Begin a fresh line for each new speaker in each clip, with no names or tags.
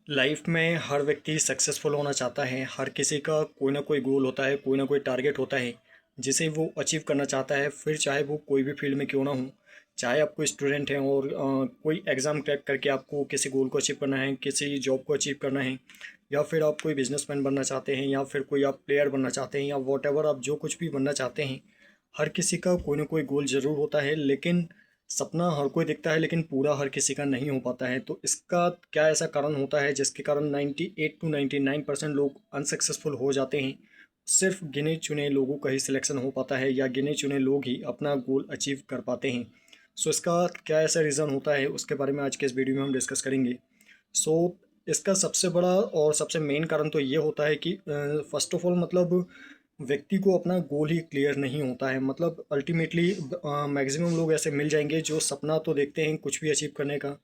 Life में हर व्यक्ति successful होना चाहता है। हर किसी का कोई ना कोई गोल होता है, कोई ना कोई टारगेट होता है जिसे वो अचीव करना चाहता है। फिर चाहे वो कोई भी फील्ड में क्यों ना हो, चाहे आप कोई स्टूडेंट हैं और कोई एग्ज़ाम क्रैक करके आपको किसी गोल को अचीव करना है, किसी जॉब को अचीव करना है, या फिर आप कोई बिजनेसमैन बनना चाहते हैं, या फिर कोई आप प्लेयर बनना चाहते हैं, या वॉट आप जो कुछ भी बनना चाहते हैं। हर किसी का कोई ना कोई गोल ज़रूर होता है, लेकिन सपना हर कोई दिखता है लेकिन पूरा हर किसी का नहीं हो पाता है। तो इसका क्या ऐसा कारण होता है जिसके कारण 98 टू 99% लोग अनसक्सेसफुल हो जाते हैं? सिर्फ गिने चुने लोगों का ही सिलेक्शन हो पाता है, या गिने चुने लोग ही अपना गोल अचीव कर पाते हैं। सो इसका क्या ऐसा रीज़न होता है, उसके बारे में आज के इस वीडियो में हम डिस्कस करेंगे। सो इसका सबसे बड़ा और सबसे मेन कारण तो ये होता है कि फर्स्ट ऑफ ऑल मतलब व्यक्ति को अपना गोल ही क्लियर नहीं होता है। मतलब अल्टीमेटली मैक्सिमम लोग ऐसे मिल जाएंगे जो सपना तो देखते हैं कुछ भी अचीव करने का,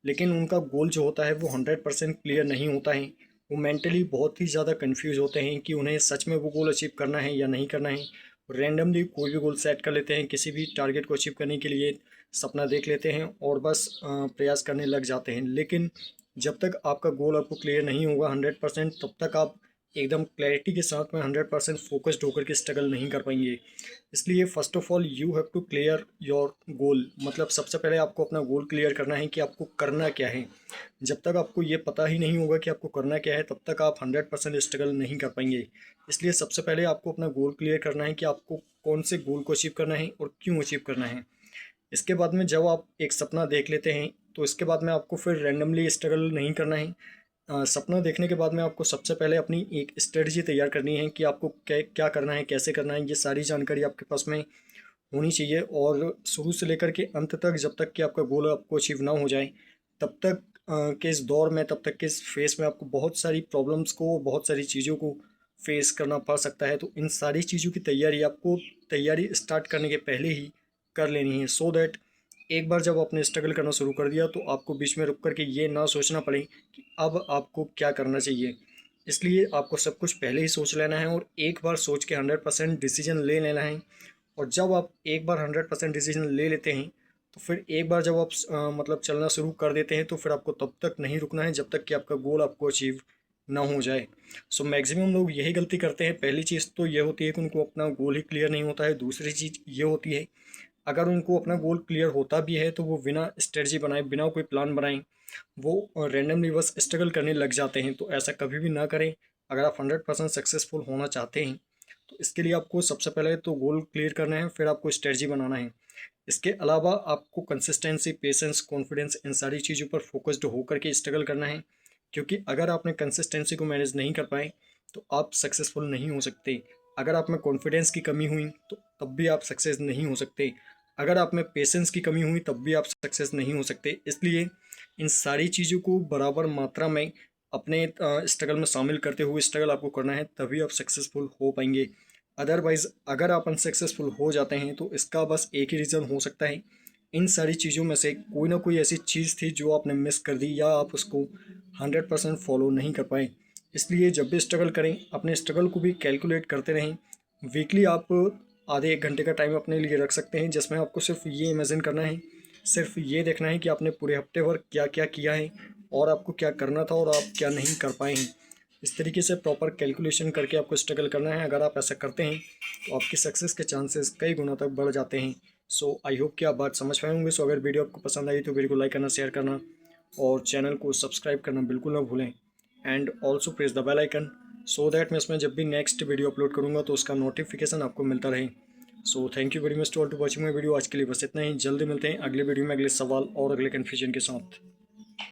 लेकिन उनका गोल जो होता है वो 100% क्लियर नहीं होता है। वो मेंटली बहुत ही ज़्यादा कंफ्यूज होते हैं कि उन्हें सच में वो गोल अचीव करना है या नहीं करना है। रैंडमली कोई भी गोल सेट कर लेते हैं, किसी भी टारगेट को अचीव करने के लिए सपना देख लेते हैं और बस प्रयास करने लग जाते हैं। लेकिन जब तक आपका गोल आपको क्लियर नहीं होगा 100%, तब तक आप एकदम क्लैरिटी के साथ में 100% फोकस्ड होकर के स्ट्रगल नहीं कर पाएंगे। इसलिए first of all you have to clear your goal. मतलब सबसे पहले आपको अपना गोल क्लियर करना है कि आपको करना क्या है। जब तक आपको ये पता ही नहीं होगा कि आपको करना क्या है, तब तक आप 100% स्ट्रगल नहीं कर पाएंगे। इसलिए सबसे पहले आपको अपना गोल क्लियर करना है कि आपको कौन से गोल को अचीव करना है और क्यों अचीव करना है। इसके बाद में जब आप एक सपना देख लेते हैं, तो इसके बाद में आपको फिर रैंडमली स्ट्रगल नहीं करना है। सपना देखने के बाद में आपको सबसे पहले अपनी एक स्ट्रेटजी तैयार करनी है कि आपको क्या क्या करना है, कैसे करना है। ये सारी जानकारी आपके पास में होनी चाहिए, और शुरू से लेकर के अंत तक, जब तक कि आपका गोल आपको अचीव ना हो जाए, तब तक के इस दौर में, तब तक के इस फेस में आपको बहुत सारी प्रॉब्लम्स को, बहुत सारी चीज़ों को फेस करना पड़ सकता है। तो इन सारी चीज़ों की तैयारी आपको तैयारी स्टार्ट करने के पहले ही कर लेनी है, सो दैट एक बार जब आपने स्ट्रगल करना शुरू कर दिया तो आपको बीच में रुक कर के ये ना सोचना पड़े कि अब आपको क्या करना चाहिए। इसलिए आपको सब कुछ पहले ही सोच लेना है और एक बार सोच के 100% डिसीजन ले लेना है। और जब आप एक बार 100% डिसीजन ले लेते हैं, तो फिर एक बार जब आप मतलब चलना शुरू कर देते हैं, तो फिर आपको तब तक नहीं रुकना है जब तक कि आपका गोल आपको अचीव ना हो जाए। सो मैक्सिमम लोग यही गलती करते हैं। पहली चीज़ तो ये होती है कि उनको अपना गोल ही क्लियर नहीं होता है। दूसरी चीज़ ये होती है, अगर उनको अपना गोल क्लियर होता भी है तो वो बिना स्ट्रेटजी बनाए, बिना कोई प्लान बनाए, वो रैंडमली बस स्ट्रगल करने लग जाते हैं। तो ऐसा कभी भी ना करें। अगर आप 100% सक्सेसफुल होना चाहते हैं, तो इसके लिए आपको सबसे पहले तो गोल क्लियर करना है, फिर आपको स्ट्रेटजी बनाना है। इसके अलावा आपको कंसिस्टेंसी, पेशेंस, कॉन्फिडेंस, इन सारी चीज़ों पर फोकस्ड होकर के स्ट्रगल करना है। क्योंकि अगर आपने कंसिस्टेंसी को मैनेज नहीं कर पाए, तो आप सक्सेसफुल नहीं हो सकते। अगर आप में कॉन्फिडेंस की कमी हुई तो तब भी आप सक्सेस नहीं हो सकते। अगर आप में पेशेंस की कमी हुई तब भी आप सक्सेस नहीं हो सकते। इसलिए इन सारी चीज़ों को बराबर मात्रा में अपने स्ट्रगल में शामिल करते हुए स्ट्रगल आपको करना है, तभी आप सक्सेसफुल हो पाएंगे। अदरवाइज़ अगर आप अनसक्सेसफुल हो जाते हैं तो इसका बस एक ही रीज़न हो सकता है, इन सारी चीज़ों में से कोई ना कोई ऐसी चीज़ थी जो आपने मिस कर दी, या आप उसको 100% फॉलो नहीं कर पाए। इसलिए जब भी स्ट्रगल करें, अपने स्ट्रगल को भी कैलकुलेट करते रहें। वीकली आप आधे 1 घंटे का टाइम अपने लिए रख सकते हैं, जिसमें आपको सिर्फ ये इमेजिन करना है, सिर्फ ये देखना है कि आपने पूरे हफ्ते भर क्या क्या किया है और आपको क्या करना था और आप क्या नहीं कर पाए हैं। इस तरीके से प्रॉपर कैलकुलेशन करके आपको स्ट्रगल करना है। अगर आप ऐसा करते हैं तो आपकी सक्सेस के चांसेस कई गुना तक बढ़ जाते हैं। सो आई होप कि आप बात समझ पाए होंगे। सो अगर वीडियो आपको पसंद आई तो वीडियो को लाइक करना, शेयर करना और चैनल को सब्सक्राइब करना बिल्कुल ना भूलें। And also press the bell icon, so that मैं इसमें जब भी नेक्स्ट वीडियो अपलोड करूँगा तो उसका नोटिफिकेशन आपको मिलता रहे। So thank you very much to all to watching my video. आज के लिए बस इतना ही। जल्दी मिलते हैं अगले वीडियो में, अगले सवाल और अगले कन्फ्यूजन के साथ।